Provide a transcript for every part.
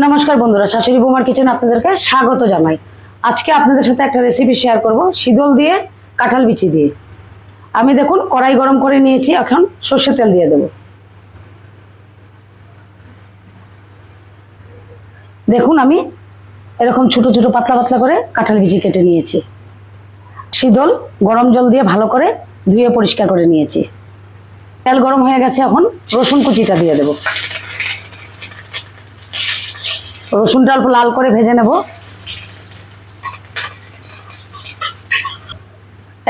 নমস্কার বন্ধুরা, শাশুড়ি বৌমার কিচেনে আপনাদেরকে স্বাগত জানাই। আজকে আপনাদের সাথে একটা রেসিপি শেয়ার করব শীতল দিয়ে কাঁঠাল বিচি দিয়ে। আমি দেখুন কড়াই গরম করে নিয়েছি, এখন সর্ষের তেল দিয়ে দেব। দেখুন আমি এরকম ছোট ছোট পাতলা পাতলা করে কাঁঠাল বিচি কেটে নিয়েছি। শীতল গরম জল দিয়ে ভালো করে ধুয়ে পরিষ্কার করে নিয়েছি। তেল গরম হয়ে গেছে, এখন রসুন কুচিটা দিয়ে দেব। রসুনটা অল্প লাল করে ভেজে নেব।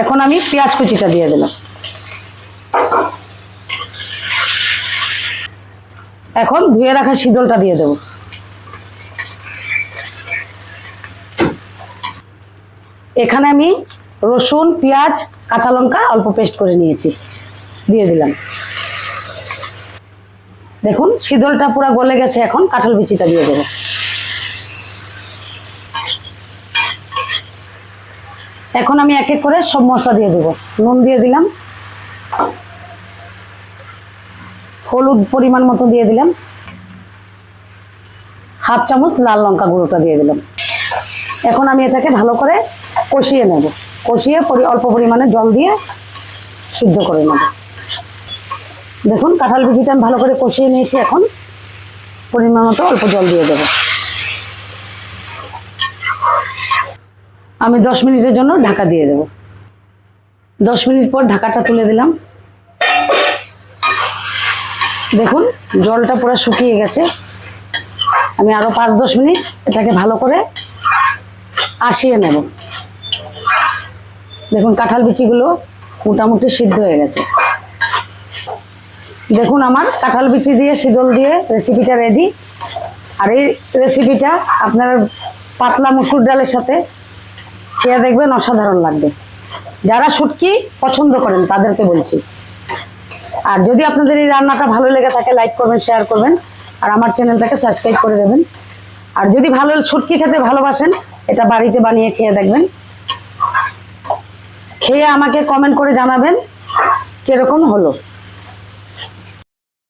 এখন আমি পেঁয়াজ কুচিটা দিয়ে দিলাম। এখন ধুয়ে রাখা শীতলটা দিয়ে দেব। এখানে আমি রসুন, পেঁয়াজ, কাঁচা লঙ্কা অল্প পেস্ট করে নিয়েছি, দিয়ে দিলাম। দেখুন শীতলটা পুরো গলে গেছে, এখন কাঁঠাল বিচিটা দিয়ে দেব। এখন আমি এক এক করে সব মশলা দিয়ে দেব। নুন দিয়ে দিলাম, হলুদ পরিমাণ মতো দিয়ে দিলাম, হাফ চামচ লাল লঙ্কা গুঁড়োটা দিয়ে দিলাম। এখন আমি এটাকে ভালো করে কষিয়ে নেব। কষিয়ে অল্প পরিমাণে জল দিয়ে সিদ্ধ করে নেব। দেখুন কাঁঠাল বিচিটা আমি ভালো করে কষিয়ে নিয়েছি, এখন পরিমাণ মতো অল্প জল দিয়ে দেব। আমি 10 মিনিটের জন্য ঢাকা দিয়ে দেব। 10 মিনিট পর ঢাকাটা তুলে দিলাম। দেখুন জলটা পুরো শুকিয়ে গেছে। আমি আরো 5-10 মিনিট এটাকে ভালো করে আশিয়ে নেব। দেখুন কাঁঠাল বিচিগুলো মোটামুটি সিদ্ধ হয়ে গেছে। দেখুন আমার কাঁঠাল বিচি দিয়ে শীতল দিয়ে রেসিপিটা রেডি। আর এই রেসিপিটা আপনার পাতলা মুসুর ডালের সাথে খেয়ে দেখবেন, অসাধারণ লাগবে। যারা শুটকি পছন্দ করেন তাদেরকে বলছি। আর যদি আপনাদের এই রান্নাটা ভালো লেগে থাকে লাইক করবেন, শেয়ার করবেন, আর আমার চ্যানেলটাকে সাবস্ক্রাইব করে দেবেন। আর যদি ভালো শুটকি খেতে ভালোবাসেন, এটা বাড়িতে বানিয়ে খেয়ে দেখবেন। খেয়ে আমাকে কমেন্ট করে জানাবেন কিরকম হলো।